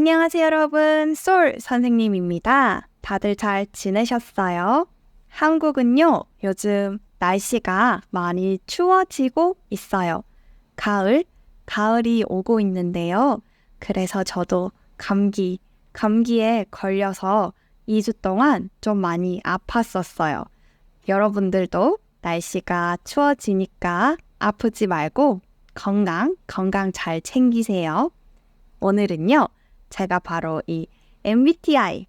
안녕하세요, 여러분. 솔 선생님입니다. 다들 잘 지내셨어요? 한국은요, 요즘 날씨가 많이 추워지고 있어요. 가을이 오고 있는데요. 그래서 저도 감기에 걸려서 2주 동안 좀 많이 아팠었어요. 여러분들도 날씨가 추워지니까 아프지 말고 건강 잘 챙기세요. 오늘은요, 제가 바로 이 MBTI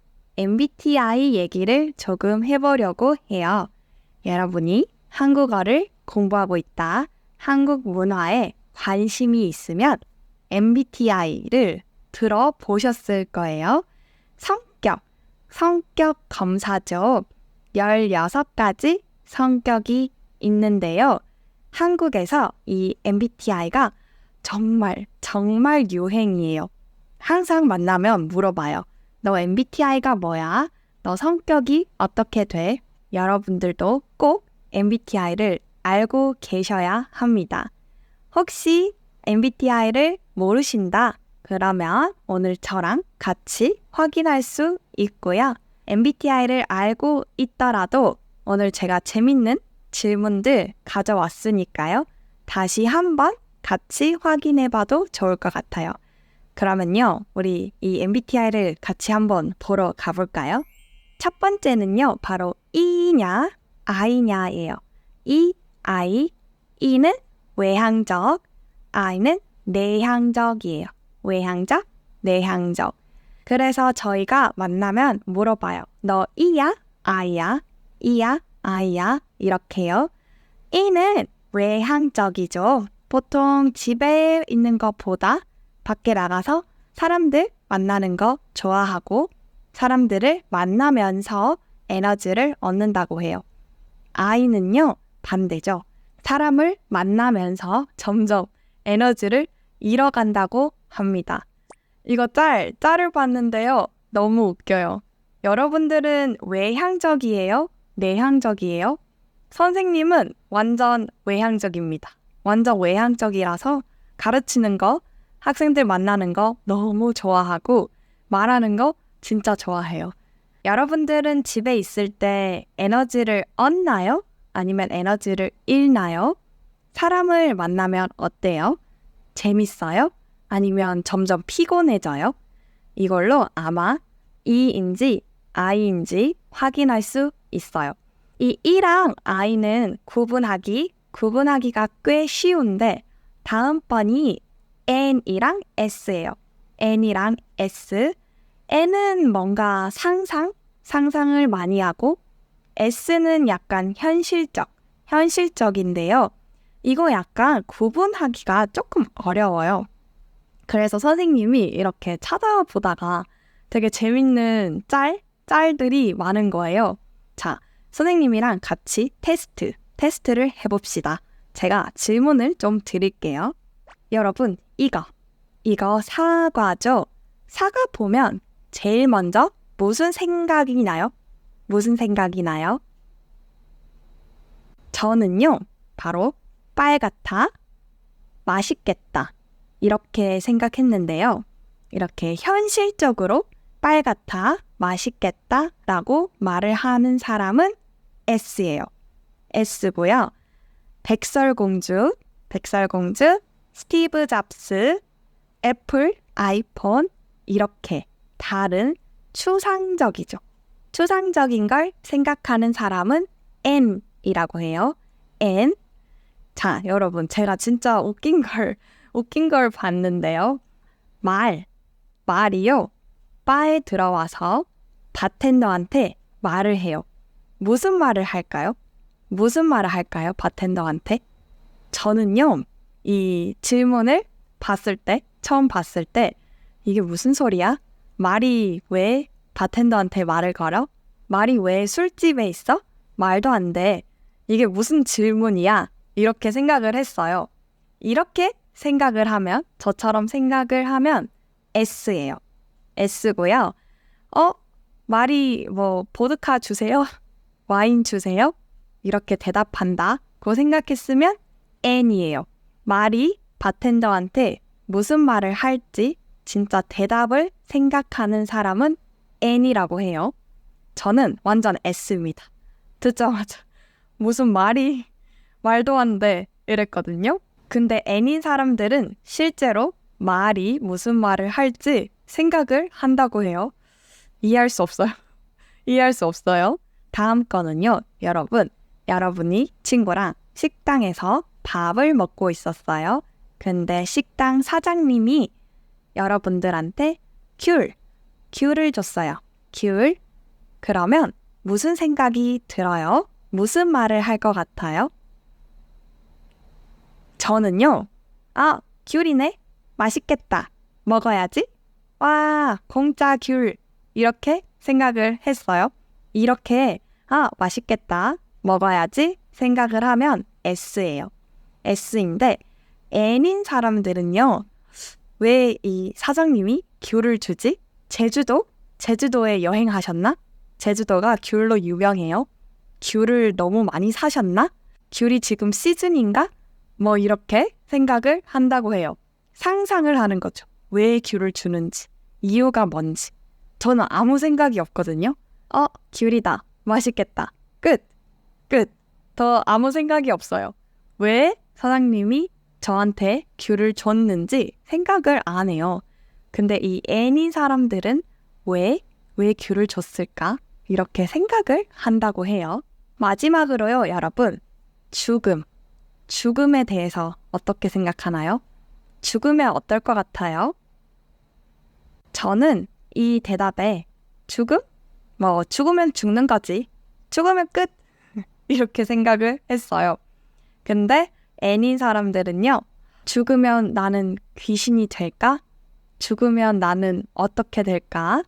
얘기를 조금 해보려고 해요. 여러분이 한국어를 공부하고 있다, 한국 문화에 관심이 있으면 MBTI를 들어보셨을 거예요. 성격 검사죠. 16가지 성격이 있는데요. 한국에서 이 MBTI가 정말 유행이에요. 항상 만나면 물어봐요. 너 MBTI가 뭐야? 너 성격이 어떻게 돼? 여러분들도 꼭 MBTI를 알고 계셔야 합니다. 혹시 MBTI를 모르신다? 그러면 오늘 저랑 같이 확인할 수 있고요. MBTI를 알고 있더라도 오늘 제가 재밌는 질문들 가져왔으니까요. 다시 한번 같이 확인해봐도 좋을 것 같아요. 그러면요, 우리 이 MBTI를 같이 한번 보러 가볼까요? 첫 번째는요, 바로 E냐, I냐예요. E는 외향적, I는 내향적이에요. 외향적, 내향적. 그래서 저희가 만나면 물어봐요. 너 E야? I야? E야? I야? 이렇게요. E는 외향적이죠. 보통 집에 있는 것보다 밖에 나가서 사람들 만나는 거 좋아하고 사람들을 만나면서 에너지를 얻는다고 해요. I는요, 반대죠. 사람을 만나면서 점점 에너지를 잃어간다고 합니다. 이거 짤을 봤는데요. 너무 웃겨요. 여러분들은 외향적이에요? 내향적이에요? 선생님은 완전 외향적입니다. 완전 외향적이라서 가르치는 거, 학생들 만나는 거 너무 좋아하고 말하는 거 진짜 좋아해요. 여러분들은 집에 있을 때 에너지를 얻나요? 아니면 에너지를 잃나요? 사람을 만나면 어때요? 재밌어요? 아니면 점점 피곤해져요? 이걸로 아마 E인지 I인지 확인할 수 있어요. 이 E랑 I는 구분하기가 꽤 쉬운데 다음번이 N이랑 S예요. N이랑 S. N은 뭔가 상상을 많이 하고 S는 약간 현실적인데요. 이거 약간 구분하기가 조금 어려워요. 그래서 선생님이 이렇게 찾아보다가 되게 재밌는 짤들이 많은 거예요. 자, 선생님이랑 같이 테스트를 해봅시다. 제가 질문을 좀 드릴게요. 여러분, 이거 사과죠? 사과 보면 제일 먼저 무슨 생각이 나요? 저는요, 바로 빨갛다, 맛있겠다, 이렇게 생각했는데요. 이렇게 현실적으로 빨갛다, 맛있겠다 라고 말을 하는 사람은 S예요. S고요. 백설공주, 스티브 잡스, 애플, 아이폰 이렇게 다른 추상적이죠. 추상적인 걸 생각하는 사람은 N이라고 해요. N. 자, 여러분, 제가 진짜 웃긴 걸 봤는데요. 말이요. 바에 들어와서 바텐더한테 말을 해요. 무슨 말을 할까요? 바텐더한테? 저는요, 이 질문을 처음 봤을 때, 이게 무슨 소리야? 말이 왜 바텐더한테 말을 걸어? 말이 왜 술집에 있어? 말도 안 돼. 이게 무슨 질문이야? 이렇게 생각을 했어요. 이렇게 저처럼 생각을 하면 S예요. S고요. 말이 보드카 주세요? 와인 주세요? 이렇게 대답한다고 생각했으면 N이에요. 말이 바텐더한테 무슨 말을 할지 진짜 대답을 생각하는 사람은 N이라고 해요. 저는 완전 S입니다. 듣자마자 무슨 말도 안 돼 이랬거든요. 근데 N인 사람들은 실제로 말이 무슨 말을 할지 생각을 한다고 해요. 이해할 수 없어요. 이해할 수 없어요. 다음 거는요. 여러분이 친구랑 식당에서 밥을 먹고 있었어요. 근데 식당 사장님이 여러분들한테 귤을 줬어요. 귤. 그러면 무슨 생각이 들어요? 무슨 말을 할 것 같아요? 저는요. 귤이네? 맛있겠다. 먹어야지. 와, 공짜 귤. 이렇게 생각을 했어요. 이렇게 맛있겠다. 먹어야지 생각을 하면 S예요. S인데 N인 사람들은요. 왜 이 사장님이 귤을 주지? 제주도에 여행하셨나? 제주도가 귤로 유명해요. 귤을 너무 많이 사셨나? 귤이 지금 시즌인가? 뭐 이렇게 생각을 한다고 해요. 상상을 하는 거죠. 왜 귤을 주는지, 이유가 뭔지. 저는 아무 생각이 없거든요. 귤이다. 맛있겠다. 끝. 더 아무 생각이 없어요. 왜 사장님이 저한테 귤을 줬는지 생각을 안 해요. 근데 이 N인 사람들은 왜 귤을 줬을까? 이렇게 생각을 한다고 해요. 마지막으로요, 여러분. 죽음에 대해서 어떻게 생각하나요? 죽으면 어떨 것 같아요? 저는 이 대답에 죽으면 죽는 거지. 죽으면 끝. 이렇게 생각을 했어요. 근데 N인 사람들은요. 죽으면 나는 귀신이 될까? 죽으면 나는 어떻게 될까?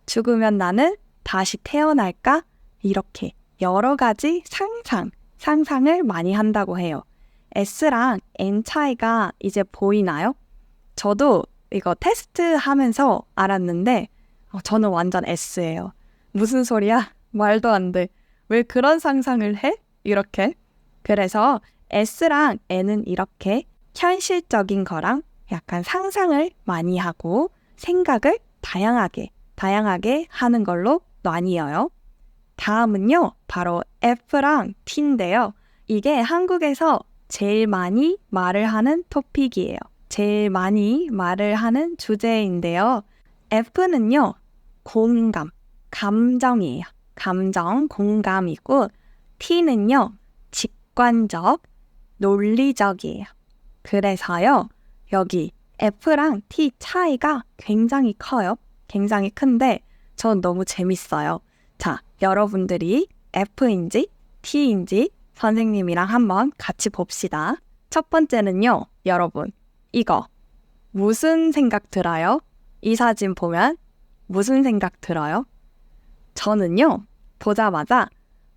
죽으면 나는 다시 태어날까? 이렇게 여러 가지 상상을 많이 한다고 해요. S랑 N 차이가 이제 보이나요? 저도 이거 테스트 하면서 알았는데 저는 완전 S예요. 무슨 소리야? 말도 안 돼. 왜 그런 상상을 해? 이렇게. 그래서 S랑 N은 이렇게 현실적인 거랑 약간 상상을 많이 하고 생각을 다양하게 하는 걸로 나뉘어요. 다음은요, 바로 F랑 T인데요. 이게 한국에서 제일 많이 말을 하는 토픽이에요. 제일 많이 말을 하는 주제인데요. F는요, 감정이에요. 감정, 공감이고, T는요, 직관적, 논리적이에요. 그래서요, 여기 F랑 T 차이가 굉장히 커요. 굉장히 큰데, 전 너무 재밌어요. 자, 여러분들이 F인지 T인지 선생님이랑 한번 같이 봅시다. 첫 번째는요, 여러분, 이거 무슨 생각 들어요? 이 사진 보면 무슨 생각 들어요? 저는요, 보자마자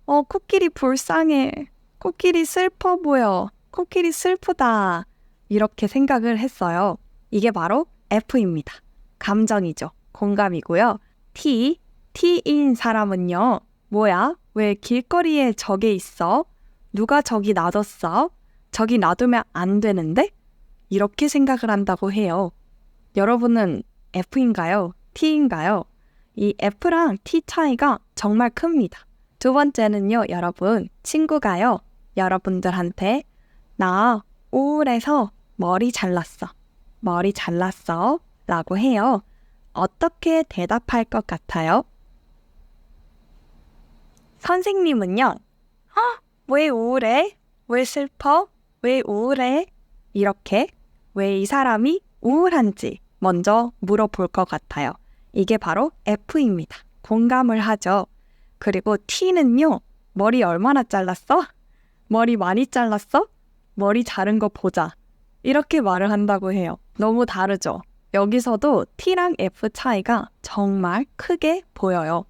코끼리 불쌍해. 코끼리 슬퍼 보여. 코끼리 슬프다. 이렇게 생각을 했어요. 이게 바로 F입니다. 감정이죠. 공감이고요. T인 사람은요. 뭐야? 왜 길거리에 저게 있어? 누가 저기 놔뒀어? 저기 놔두면 안 되는데? 이렇게 생각을 한다고 해요. 여러분은 F인가요? T인가요? 이 F랑 T 차이가 정말 큽니다. 두 번째는요, 여러분, 친구가요, 여러분들한테 나 우울해서 머리 잘랐어 라고 해요. 어떻게 대답할 것 같아요? 선생님은요, 왜 우울해? 왜 슬퍼? 왜 우울해? 이렇게 왜 이 사람이 우울한지 먼저 물어볼 것 같아요. 이게 바로 F입니다. 공감을 하죠. 그리고 T는요, 머리 얼마나 잘랐어? 머리 많이 잘랐어? 머리 자른 거 보자. 이렇게 말을 한다고 해요. 너무 다르죠? 여기서도 T랑 F 차이가 정말 크게 보여요.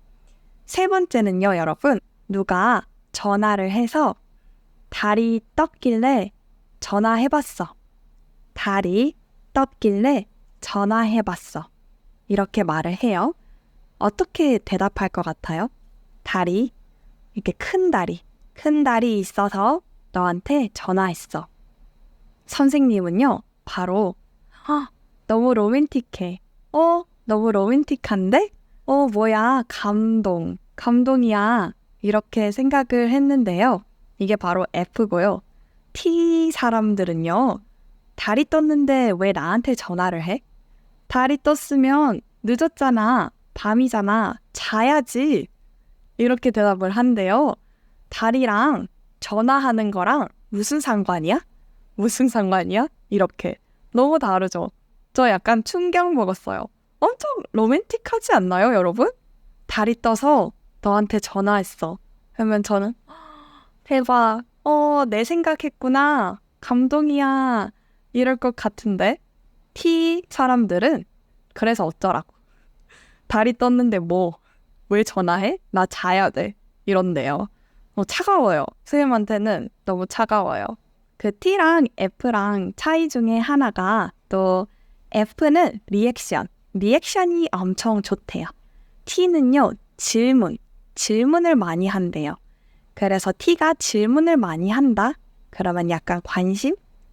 세 번째는요, 여러분. 누가 전화를 해서 달이 떴길래 전화해봤어. 달이 떴길래 전화해봤어. 이렇게 말을 해요. 어떻게 대답할 것 같아요? 달이, 이렇게 큰 달이 있어서 너한테 전화했어. 선생님은요, 바로 너무 로맨틱해. 너무 로맨틱한데? 뭐야, 감동이야. 이렇게 생각을 했는데요. 이게 바로 F고요. T 사람들은요, 달이 떴는데 왜 나한테 전화를 해? 달이 떴으면 늦었잖아. 밤이잖아. 자야지. 이렇게 대답을 한대요. 달이랑 전화하는 거랑 무슨 상관이야? 무슨 상관이야? 이렇게. 너무 다르죠? 저 약간 충격 먹었어요. 엄청 로맨틱하지 않나요, 여러분? 달이 떠서 너한테 전화했어. 그러면 저는 대박. 내 생각했구나. 감동이야. 이럴 것 같은데. T 사람들은 그래서 어쩌라고. 달이 떴는데 뭐. 왜 전화해? 나 자야 돼. 이런데요. 차가워요. 선생님한테는 너무 차가워요. 그 T랑 F랑 차이 중에 하나가 또 F는 리액션이 엄청 좋대요. T는요, 질문을 많이 한대요. 그래서 T가 질문을 많이 한다? 그러면 약간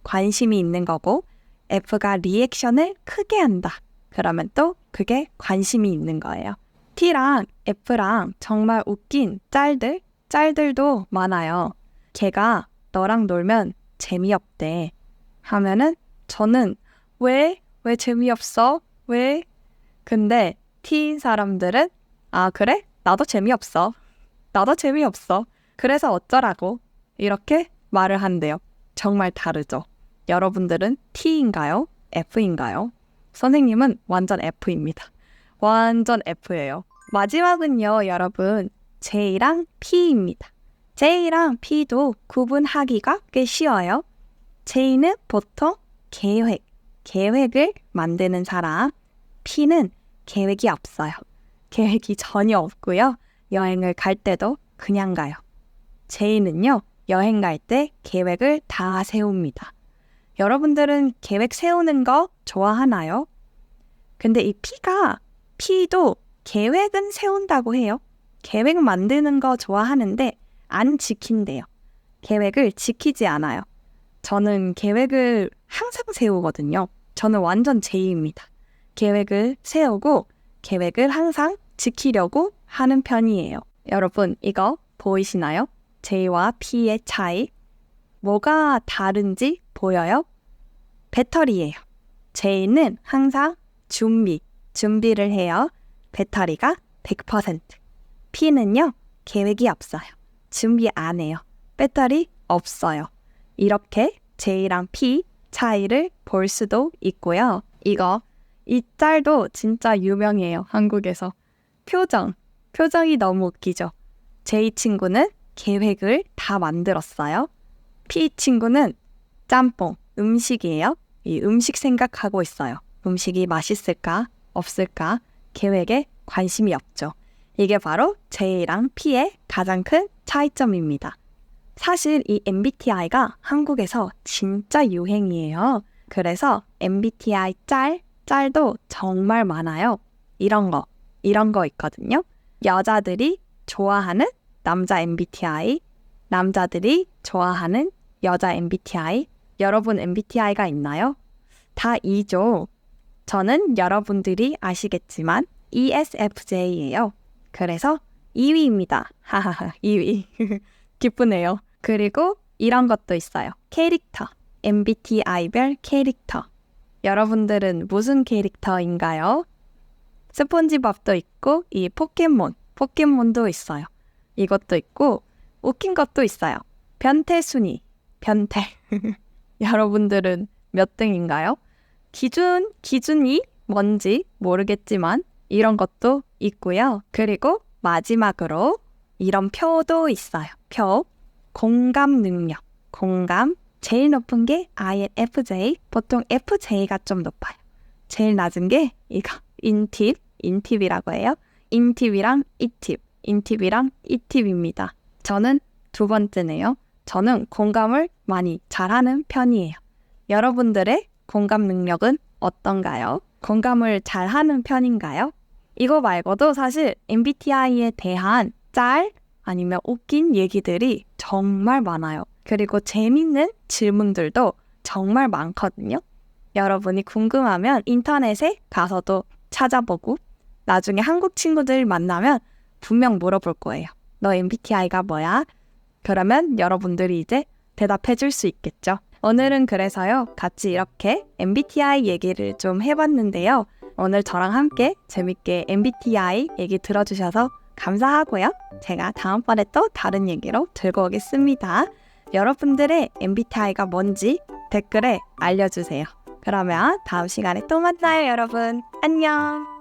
관심이 있는 거고, F가 리액션을 크게 한다. 그러면 또 그게 관심이 있는 거예요. T랑 F랑 정말 웃긴 짤들도 많아요. 걔가 너랑 놀면 재미없대. 하면은 저는 왜 재미없어? 왜? 근데 T 사람들은 그래? 나도 재미없어. 그래서 어쩌라고? 이렇게 말을 한대요. 정말 다르죠? 여러분들은 T인가요? F인가요? 선생님은 완전 F입니다. 완전 F예요. 마지막은요, 여러분. J랑 P입니다. J랑 P도 구분하기가 꽤 쉬워요. J는 보통 계획을 만드는 사람. P는 계획이 없어요. 계획이 전혀 없고요. 여행을 갈 때도 그냥 가요. J는요, 여행 갈 때 계획을 다 세웁니다. 여러분들은 계획 세우는 거 좋아하나요? 근데 이 P도 계획은 세운다고 해요. 계획 만드는 거 좋아하는데 안 지킨대요. 계획을 지키지 않아요. 저는 계획을 항상 세우거든요. 저는 완전 J입니다. 계획을 세우고 계획을 항상 지키려고 하는 편이에요. 여러분, 이거 보이시나요? J와 P의 차이. 뭐가 다른지 보여요? 배터리예요. J는 항상 준비를 해요. 배터리가 100%. P는요, 계획이 없어요. 준비 안 해요. 배터리 없어요. 이렇게 J랑 P 차이를 볼 수도 있고요. 이 짤도 진짜 유명해요. 한국에서. 표정이 너무 웃기죠. J 친구는 계획을 다 만들었어요. P 친구는 짬뽕, 음식이에요. 이 음식 생각하고 있어요. 음식이 맛있을까? 없을까? 계획에 관심이 없죠. 이게 바로 J랑 P의 가장 큰 차이점입니다. 사실 이 MBTI가 한국에서 진짜 유행이에요. 그래서 MBTI 짤도 정말 많아요. 이런 거 있거든요. 여자들이 좋아하는 남자 MBTI, 남자들이 좋아하는 여자 MBTI. 여러분 MBTI가 있나요? 다 E죠. 저는 여러분들이 아시겠지만 ESFJ예요. 그래서 2위입니다. 하하하, 2위. 기쁘네요. 그리고 이런 것도 있어요. 캐릭터. MBTI별 캐릭터. 여러분들은 무슨 캐릭터인가요? 스폰지밥도 있고 이 포켓몬도 있어요. 이것도 있고 웃긴 것도 있어요. 변태순이. 여러분들은 몇 등인가요? 기준이 뭔지 모르겠지만 이런 것도 있고요. 그리고 마지막으로 이런 표도 있어요. 공감 능력. 제일 높은 게 INFJ, 보통 FJ가 좀 높아요. 제일 낮은 게 이거 인팁이라고 해요. 인팁이랑 이팁입니다. 저는 두 번째네요. 저는 공감을 많이 잘하는 편이에요. 여러분들의 공감 능력은 어떤가요? 공감을 잘하는 편인가요? 이거 말고도 사실 MBTI에 대한 짤 아니면 웃긴 얘기들이 정말 많아요. 그리고 재밌는 질문들도 정말 많거든요. 여러분이 궁금하면 인터넷에 가서도 찾아보고 나중에 한국 친구들 만나면 분명 물어볼 거예요. 너 MBTI가 뭐야? 그러면 여러분들이 이제 대답해 줄 수 있겠죠. 오늘은 그래서요, 같이 이렇게 MBTI 얘기를 좀 해봤는데요. 오늘 저랑 함께 재밌게 MBTI 얘기 들어주셔서 감사하고요. 제가 다음번에 또 다른 얘기로 들고 오겠습니다. 여러분들의 MBTI가 뭔지 댓글에 알려주세요. 그러면 다음 시간에 또 만나요, 여러분. 안녕!